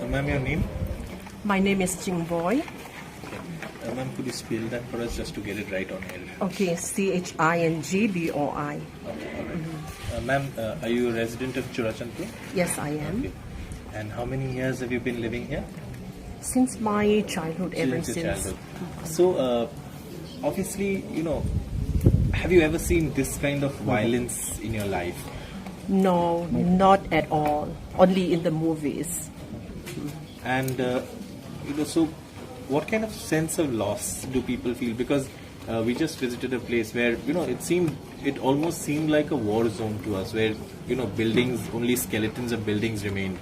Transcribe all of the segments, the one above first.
Ma'am, your name? My name is Ching Boy. Okay. Ma'am, could you spell that for us just to get it right on air? Okay, CHINGBOI. Okay, all right. Ma'am, are you a resident of Churachandpur? Yes, I am. Okay. And how many years have you been living here? Since my childhood, ever Since your since. childhood. So, obviously, have you ever seen this kind of violence in your life? No, not at all. Only in the movies. And so what kind of sense of loss do people feel? Because we just visited a place where it almost seemed like a war zone to us, where buildings, only skeletons of buildings remain.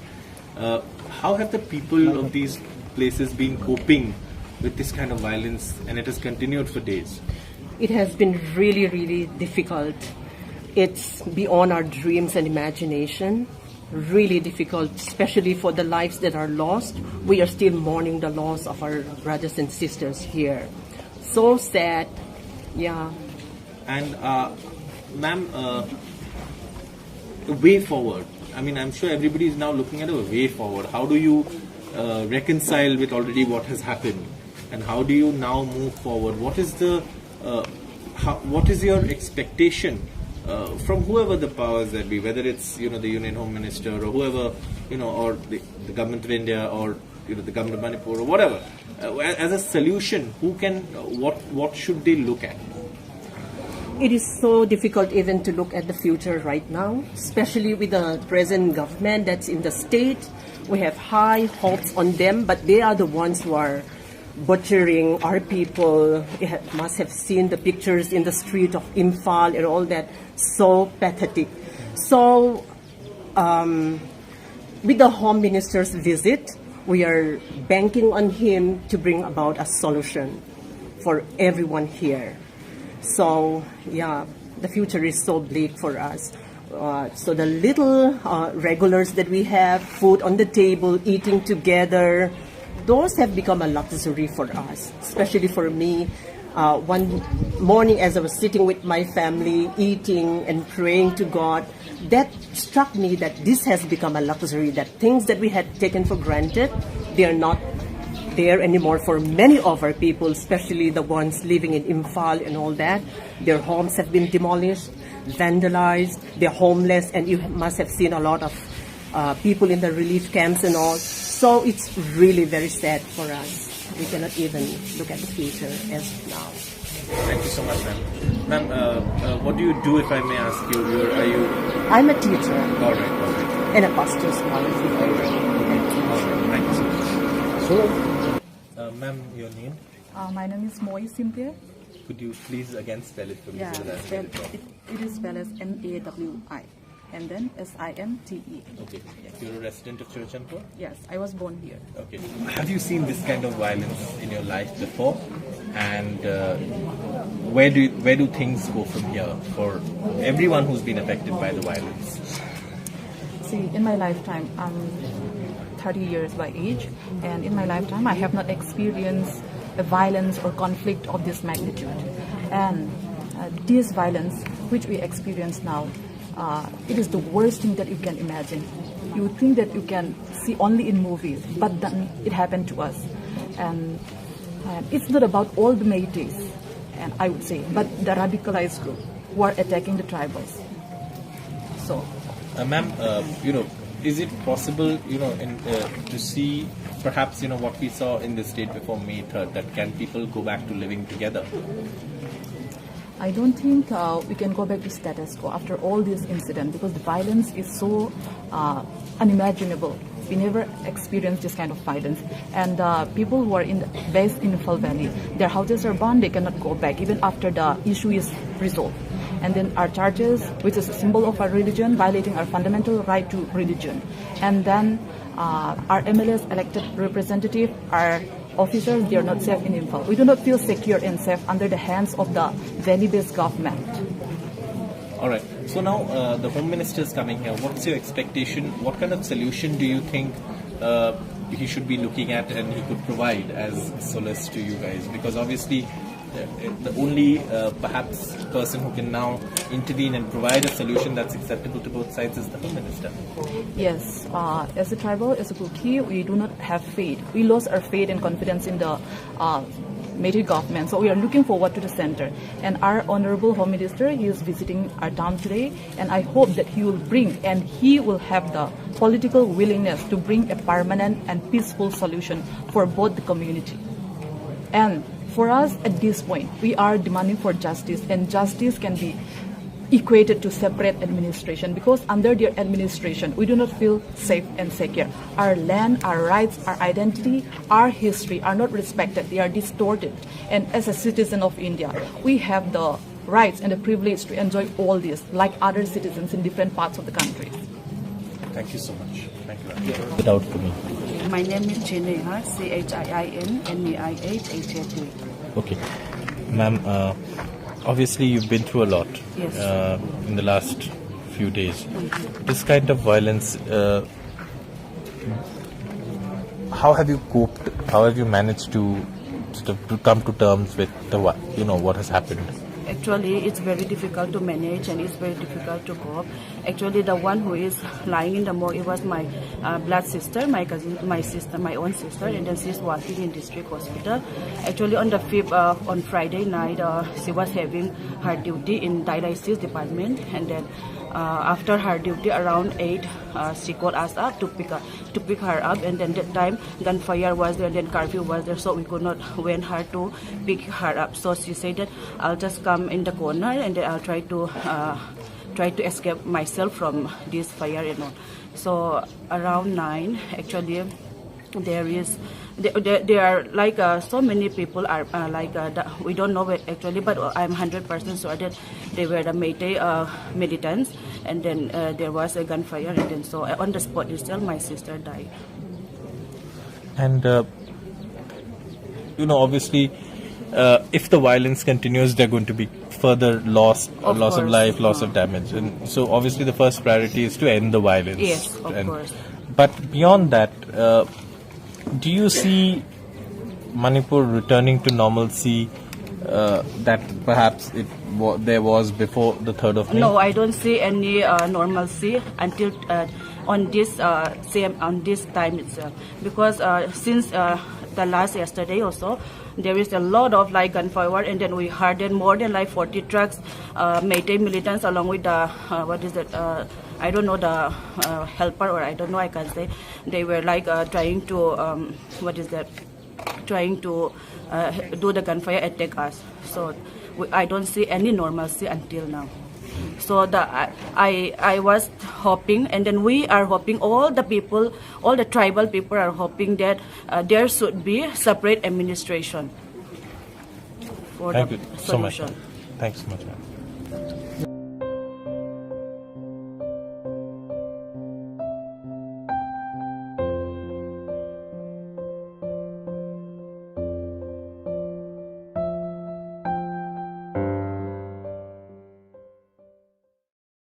How have the people of these places been coping with this kind of violence, and it has continued for days? It has been really, really difficult. It's beyond our dreams and imagination. Really difficult, especially for the lives that are lost. We are still mourning the loss of our brothers and sisters here. So sad, yeah. And ma'am, a way forward. I mean, I'm sure everybody is now looking at a way forward. How do you reconcile with already what has happened, and how do you now move forward? What is your expectation from whoever the powers that be, whether it's the Union Home Minister or whoever, or the government of India or the government of Manipur or whatever, as a solution, what should they look at? It is so difficult even to look at the future right now, especially with the present government that's in the state. We have high hopes on them, but they are the ones who are butchering our people. You must have seen the pictures in the street of Imphal and all that. So pathetic. So with the Home Minister's visit, we are banking on him to bring about a solution for everyone here. So yeah, the future is so bleak for us. So the little regulars that we have, food on the table, eating together, those have become a luxury for us, especially for me. One morning as I was sitting with my family, eating and praying to God, that struck me that this has become a luxury, that things that we had taken for granted, they are not there anymore for many of our people, especially the ones living in Imphal and all that. Their homes have been demolished, vandalized, they're homeless, and you must have seen a lot of people in the relief camps and all. So it's really very sad for us. We cannot even look at the future as now. Thank you so much, ma'am. Ma'am, what do you do, if I may ask you? I'm a teacher. All right. And a pastor's wife. All right. Thank you so much. Ma'am, your name? My name is Moi Cynthia. Could you please again spell it for me? Yeah, so that it is spelled as M-A-W-I and then S-I-N-T-E. Okay. You're a resident of Churachandpur? Yes, I was born here. Okay. Have you seen this kind of violence in your life before? And where do things go from here for everyone who's been affected by the violence? See, in my lifetime, I'm 30 years by age, and in my lifetime I have not experienced a violence or conflict of this magnitude. And this violence which we experience now, it is the worst thing that you can imagine. You would think that you can see only in movies, but then it happened to us. And it's not about all the Métis, and I would say, but the radicalized group who are attacking the tribals. So, ma'am, is it possible, to see perhaps, what we saw in the state before May 3rd, that can people go back to living together? I don't think we can go back to status quo after all this incident, because the violence is so unimaginable. We never experienced this kind of violence. And people who are based in Imphal Valley, their houses are burned, they cannot go back even after the issue is resolved. And then our charges, which is a symbol of our religion, violating our fundamental right to religion. And then our MLS elected representative, our officers, they are not safe in Imphal. We do not feel secure and safe under the hands of the valley-based government. All right. So now the Home Minister is coming here. What's your expectation? What kind of solution do you think he should be looking at and he could provide as solace to you guys? Because obviously the only perhaps person who can now intervene and provide a solution that's acceptable to both sides is the Home Minister. Yes, as a tribal, as a Kuki, we do not have faith. We lost our faith and confidence in the Metis government. So we are looking forward to the center. And our Honourable Home Minister, he is visiting our town today. And I hope that he will bring and he will have the political willingness to bring a permanent and peaceful solution for both the community. And for us at this point, we are demanding for justice, and justice can be equated to separate administration, because under their administration we do not feel safe and secure. Our land, our rights, our identity, our history are not respected. They are distorted. And as a citizen of India, we have the rights and the privilege to enjoy all this like other citizens in different parts of the country. Thank you so much. Thank you. It out for me. My name is Chineha, CHIINNEIHHAD. Okay. Ma'am, obviously you've been through a lot. Yes. In the last few days. This kind of violence, how have you coped? How have you managed to sort of to come to terms with the what has happened? Actually, it's very difficult to manage and it's very difficult to cope. Actually, the one who is lying in the morgue, it was my blood sister, my cousin, my sister, my own sister, and then she's working in district hospital. Actually, on the 5th, on Friday night, she was having her duty in dialysis department, and then after her duty around 8, she called us up to pick her up, and then that time gunfire was there, and then curfew was there, so we could not went her to pick her up. So she said that I'll just come in the corner and then I'll try to escape myself from this fire and all. So around 9, actually, there are like so many people are we don't know actually, but I'm 100% sure that they were the Metis militants, and then there was a gunfire, and then so on the spot itself my sister died. And obviously, if the violence continues, there are going to be further loss of life, loss of damage, and so obviously the first priority is to end the violence. Yes, of course. But beyond that, do you see Manipur returning to normalcy that perhaps there was before the 3rd of May? No, I don't see any normalcy until on this time itself, because since the last yesterday also, there is a lot of like gunfire, and then we heard that more than like 40 trucks, Metis militants along with the I don't know, the helper, or I don't know, I can say, they were like trying to trying to do the gunfire attack us. So I don't see any normalcy until now. So I was hoping, and then we are hoping, all the people, all the tribal people are hoping that there should be separate administration for Thank the you solution. so much. Thanks so much, ma'am.